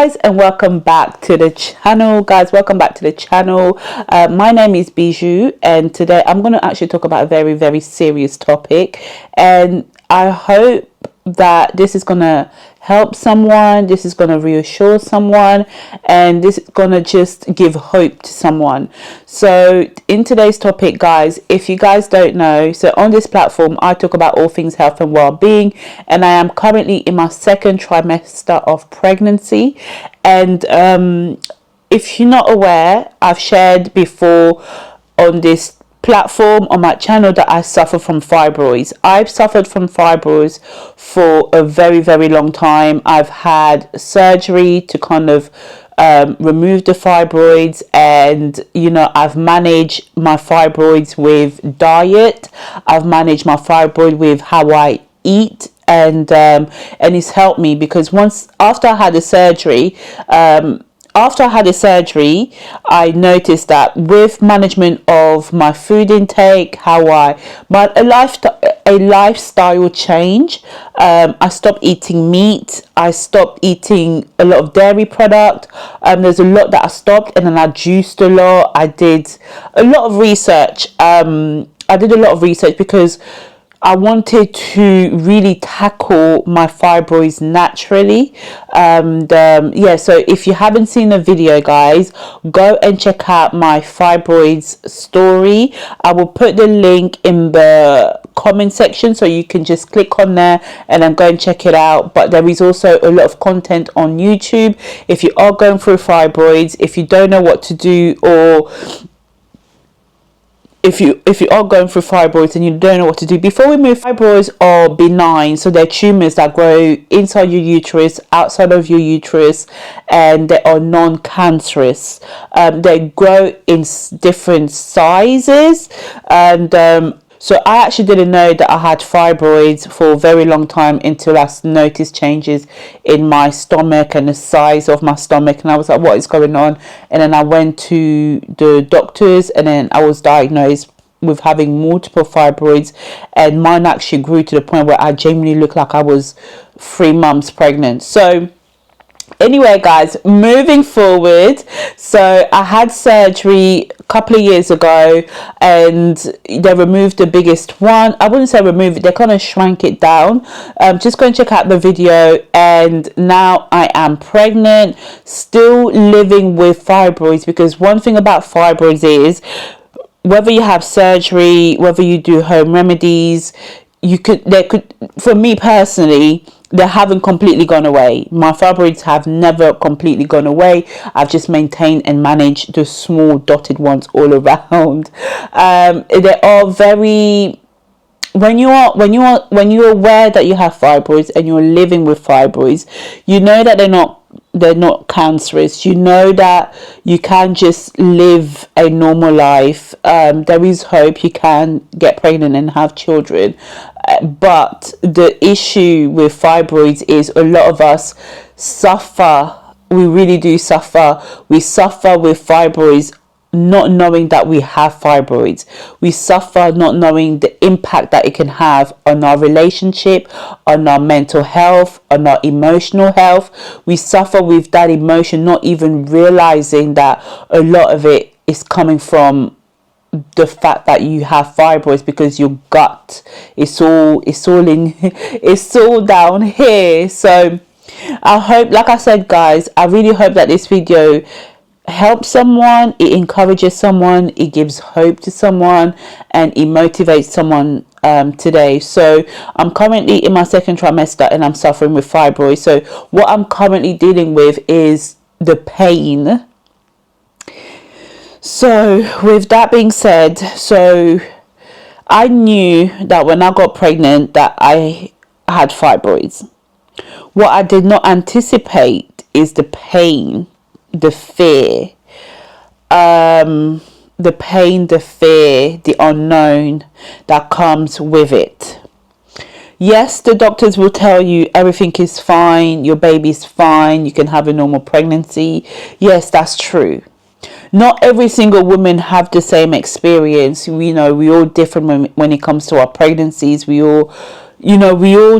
guys, and welcome back to the channel. My name is Bijou, and today I'm going to actually talk about a very, very serious topic, and I hope that this is going to help someone, this is going to reassure someone, and this is going to just give hope to someone. So in today's topic, guys, if you guys don't know, so on this platform I talk about all things health and well-being, and I am currently in my second trimester of pregnancy. And if you're not aware, I've shared before on this platform on my channel that I suffer from fibroids. I've suffered from fibroids for a very, very long time. I've had surgery to kind of remove the fibroids, and I've managed my fibroids with diet. I've managed my fibroid with how I eat, and it's helped me because after I had the surgery, I noticed that with management of my food intake, a lifestyle change. I stopped eating meat. I stopped eating a lot of dairy product. There's a lot that I stopped, and then I juiced a lot. I did a lot of research. Because I wanted to really tackle my fibroids naturally. So if you haven't seen the video, guys, go and check out my fibroids story. I will put the link in the comment section, so you can just click on there and then go and check it out. But there is also a lot of content on YouTube if you are going through fibroids, if you don't know what to do, or if you are going through fibroids and you don't know what to do. Before we move, fibroids are benign, so they're tumors that grow inside your uterus, outside of your uterus, and they are non-cancerous. They grow in different sizes, and so I actually didn't know that I had fibroids for a very long time until I noticed changes in my stomach and the size of my stomach, and I was like, what is going on? And then I went to the doctors, and then I was diagnosed with having multiple fibroids, and mine actually grew to the point where I genuinely looked like I was 3 months pregnant. So anyway, guys, moving forward, so I had surgery a couple of years ago, and they removed the biggest one. I wouldn't say remove it, they kind of shrank it down. Just go and check out the video. And now I am pregnant, still living with fibroids, because one thing about fibroids is whether you have surgery, whether you do home remedies, for me personally, they haven't completely gone away. My fibroids have never completely gone away. I've just maintained and managed the small dotted ones all around. They are very, when you're aware that you have fibroids and you're living with fibroids, you know that they're not cancerous. You know that you can just live a normal life. There is hope. You can get pregnant and have children. But the issue with fibroids is a lot of us suffer. We really do suffer. We suffer with fibroids not knowing that we have fibroids. We suffer not knowing the impact that it can have on our relationship, on our mental health, on our emotional health. We suffer with that emotion, not even realizing that a lot of it is coming from the fact that you have fibroids, because your gut it's all down here. So I hope, like I said, guys, I really hope that this video helps someone, it encourages someone, it gives hope to someone, and it motivates someone today. So I'm currently in my second trimester and I'm suffering with fibroids. So what I'm currently dealing with is the pain. So with that being said, so I knew that when I got pregnant that I had fibroids. What I did not anticipate is the pain, the fear, the unknown that comes with it. Yes, the doctors will tell you everything is fine, your baby's fine, you can have a normal pregnancy. Yes, that's true. Not every single woman have the same experience. We all different when it comes to our pregnancies. We all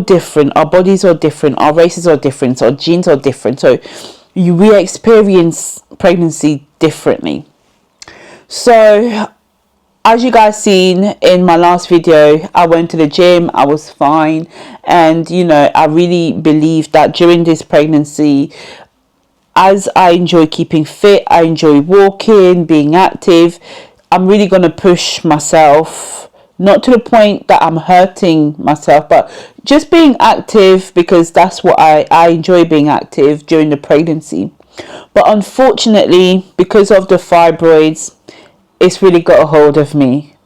different. Our bodies are different. Our races are different. Our genes are different. So we experience pregnancy differently. So as you guys seen in my last video, I went to the gym, I was fine, and I really believe that during this pregnancy, as I enjoy keeping fit, I enjoy walking, being active, I'm really going to push myself, not to the point that I'm hurting myself, but just being active, because that's what I enjoy, being active during the pregnancy. But unfortunately, because of the fibroids, it's really got a hold of me.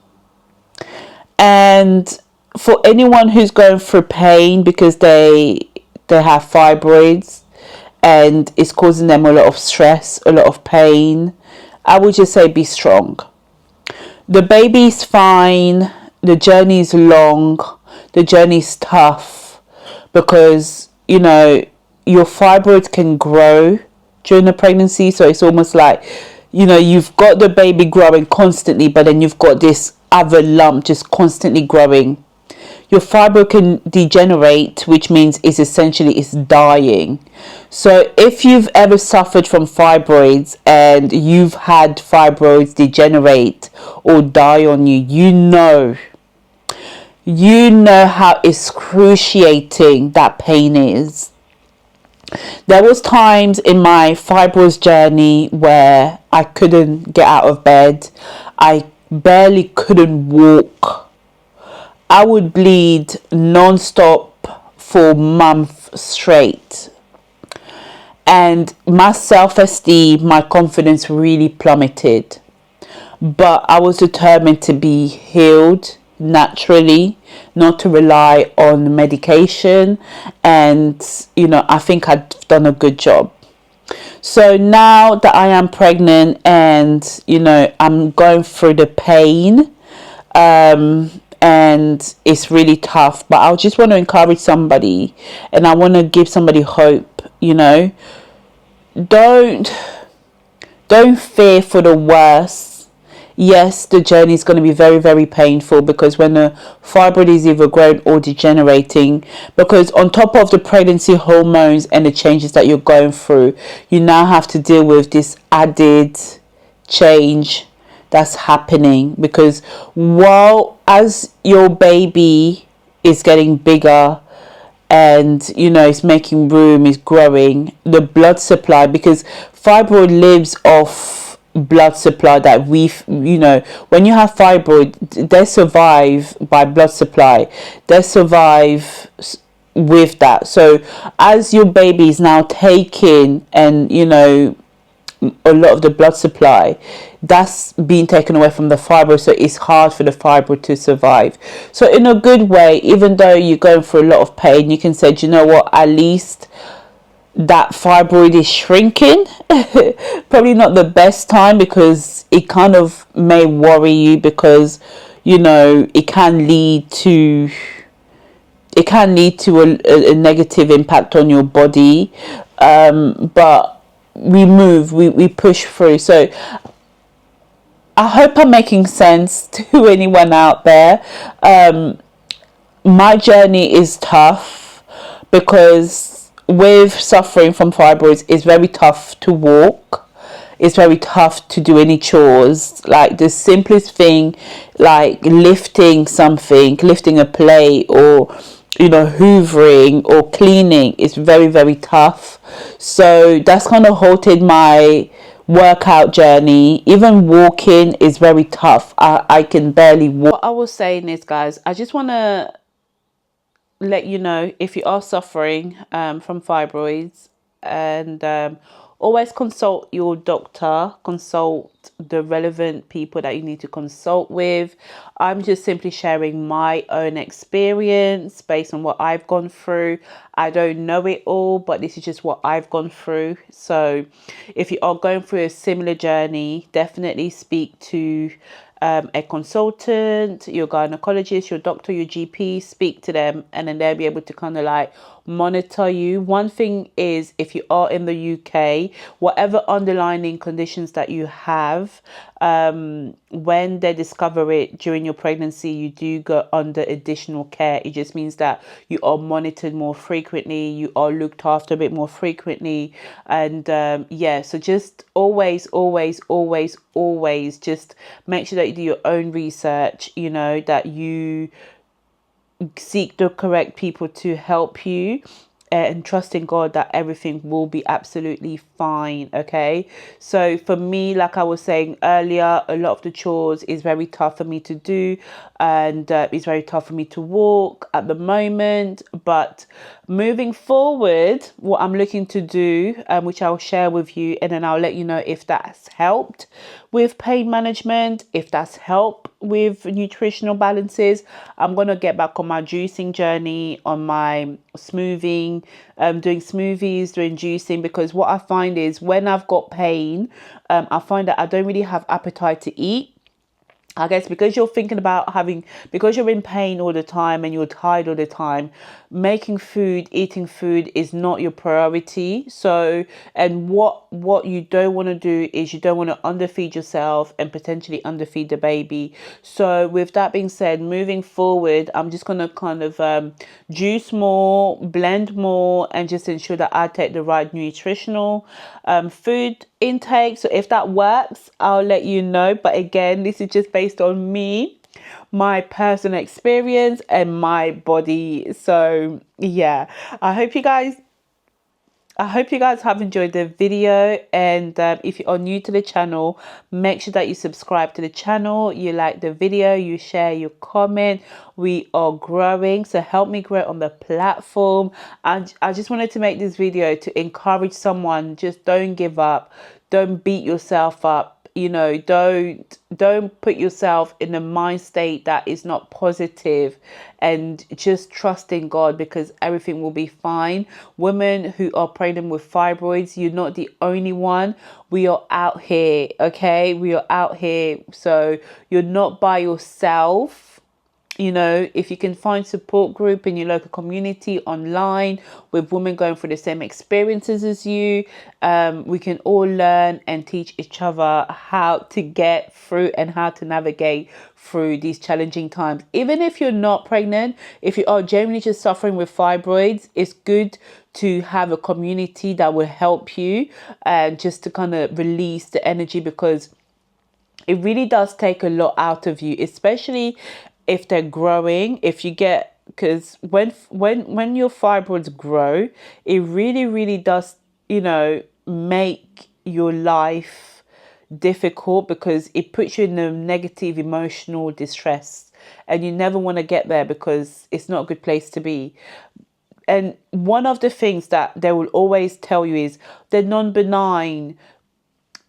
And for anyone who's going through pain because they have fibroids and it's causing them a lot of stress, a lot of pain, I would just say be strong. The baby's fine, the journey's long, the journey's tough, because your fibroids can grow during the pregnancy. So it's almost like you've got the baby growing constantly, but then you've got this other lump just constantly growing. Your fibroid can degenerate, which means it's dying. So if you've ever suffered from fibroids and you've had fibroids degenerate or die on you, you know how excruciating that pain is. There was times in my fibroids journey where I couldn't get out of bed. I barely couldn't walk. I would bleed non-stop for months straight. And my self-esteem, my confidence really plummeted. But I was determined to be healed naturally, not to rely on medication. And, I think I've done a good job. So now that I am pregnant and, I'm going through the pain, and it's really tough, but I just want to encourage somebody, and I want to give somebody hope. Don't fear for the worst. Yes, the journey is going to be very, very painful, because when the fibroid is either growing or degenerating, because on top of the pregnancy hormones and the changes that you're going through, you now have to deal with this added change that's happening, because as your baby is getting bigger and it's making room, is growing, the blood supply, because fibroid lives off blood supply that when you have fibroid, they survive by blood supply, they survive with that. So as your baby is now taking and a lot of the blood supply, that's being taken away from the fibroid, so it's hard for the fibroid to survive. So in a good way, even though you're going through a lot of pain, you can say, do you know what, at least that fibroid is shrinking. Probably not the best time, because it kind of may worry you, because it can lead to a negative impact on your body, but we push through. So I hope I'm making sense to anyone out there. My journey is tough, because with suffering from fibroids, it's very tough to walk. It's very tough to do any chores. Like the simplest thing, like lifting a plate, or hoovering or cleaning, is very, very tough. So that's kind of halted my workout journey. Even walking is very tough. I can barely walk. What I was saying is, guys, I just want to let you know, if you are suffering from fibroids, and always consult your doctor, consult the relevant people that you need to consult with. I'm just simply sharing my own experience based on what I've gone through. I don't know it all, but this is just what I've gone through. So if you are going through a similar journey, definitely speak to a consultant, your gynecologist, your doctor, your GP. Speak to them, and then they'll be able to kind of like monitor you. One thing is, if you are in the UK, whatever underlying conditions that you have, when they discover it during your pregnancy, you do go under additional care. It just means that you are monitored more frequently, you are looked after a bit more frequently. And yeah, so just always just make sure that you do your own research, you know, that you seek the correct people to help you, and trust in God that everything will be absolutely fine. Okay, so for me, like I was saying earlier, a lot of the chores is very tough for me to do, and it's very tough for me to walk at the moment. But moving forward, what I'm looking to do, which I'll share with you, and then I'll let you know if that's helped with pain management, if that's helped with nutritional balances. I'm going to get back on my juicing journey, on my smoothing, doing smoothies, doing juicing, because what I find is when I've got pain, I find that I don't really have appetite to eat. I guess because you're thinking about because you're in pain all the time and you're tired all the time, making food, eating food is not your priority. So, and what you don't want to do is you don't want to underfeed yourself and potentially underfeed the baby. So with that being said, moving forward, I'm just going to kind of juice more, blend more, and just ensure that I take the right nutritional food intake. So if that works, I'll let you know. But again, this is just based on me, my personal experience, and my body. So yeah, I hope you guys have enjoyed the video. And if you are new to the channel, make sure that you subscribe to the channel, you like the video, you share, you comment. We are growing, so help me grow on the platform. And I just wanted to make this video to encourage someone. Just don't give up, don't beat yourself up, you know, don't put yourself in a mind state that is not positive, and just trust in God, because everything will be fine. Women who are pregnant with fibroids, you're not the only one. We are out here, okay? We are out here, so you're not by yourself. You know, if you can find support group in your local community online with women going through the same experiences as you, we can all learn and teach each other how to get through and how to navigate through these challenging times. Even if you're not pregnant, if you are genuinely just suffering with fibroids, it's good to have a community that will help you, and just to kind of release the energy, because it really does take a lot out of you, especially if they're growing. If you get, because when your fibroids grow, it really does, you know, make your life difficult, because it puts you in a negative emotional distress, and you never want to get there, because it's not a good place to be. And one of the things that they will always tell you is they're non-benign,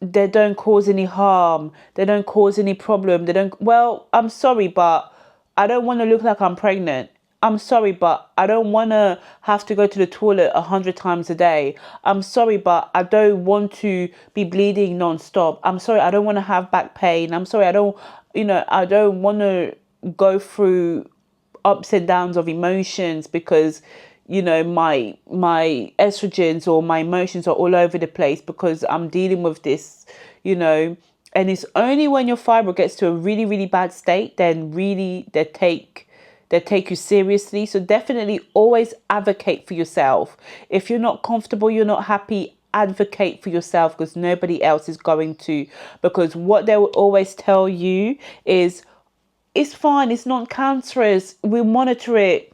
they don't cause any harm, they don't cause any problem, they don't. Well, I'm sorry, but I don't want to look like I'm pregnant. I'm sorry, but I don't want to have to go to the toilet 100 times a day. I'm sorry, but I don't want to be bleeding non-stop. I'm sorry, I don't want to have back pain. I'm sorry, I don't want to go through ups and downs of emotions, because you know my estrogens or my emotions are all over the place, because I'm dealing with this, you know. And it's only when your fibroid gets to a really bad state, then really they take you seriously. So definitely always advocate for yourself. If you're not comfortable, you're not happy, advocate for yourself, because nobody else is going to. Because what they will always tell you is, it's fine, it's not cancerous, we'll monitor it.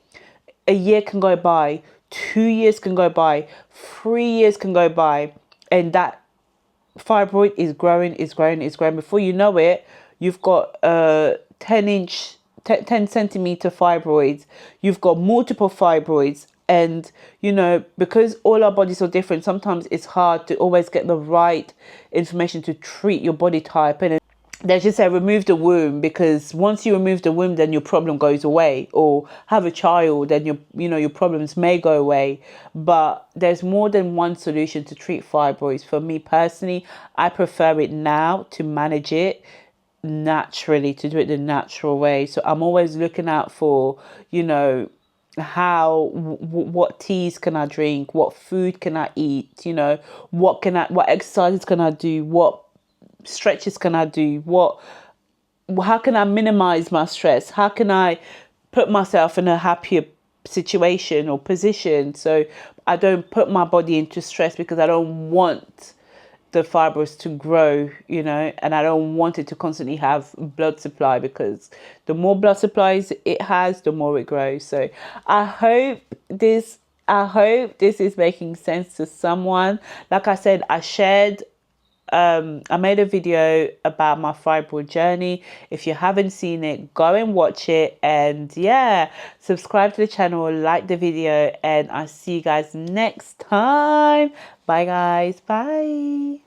A year can go by, 2 years can go by, 3 years can go by, and that fibroid is growing. Before you know it, you've got 10 centimeter fibroids, you've got multiple fibroids. And you know, because all our bodies are different, sometimes it's hard to always get the right information to treat your body type. And they just say remove the womb, because once you remove the womb, then your problem goes away, or have a child, then your problems may go away. But there's more than one solution to treat fibroids. For me personally, I prefer it now, to manage it naturally, to do it the natural way. So I'm always looking out for, you know, what teas can I drink, what food can I eat, you know, what exercises can I do, what stretches can I do, how can I minimize my stress, how can I put myself in a happier situation or position so I don't put my body into stress, because I don't want the fibroids to grow, you know, and I don't want it to constantly have blood supply, because the more blood supplies it has, the more it grows. So I hope this is making sense to someone. Like I said, I made a video about my fibroid journey. If you haven't seen it, go and watch it. And yeah, subscribe to the channel, like the video, and I'll see you guys next time. Bye guys. Bye.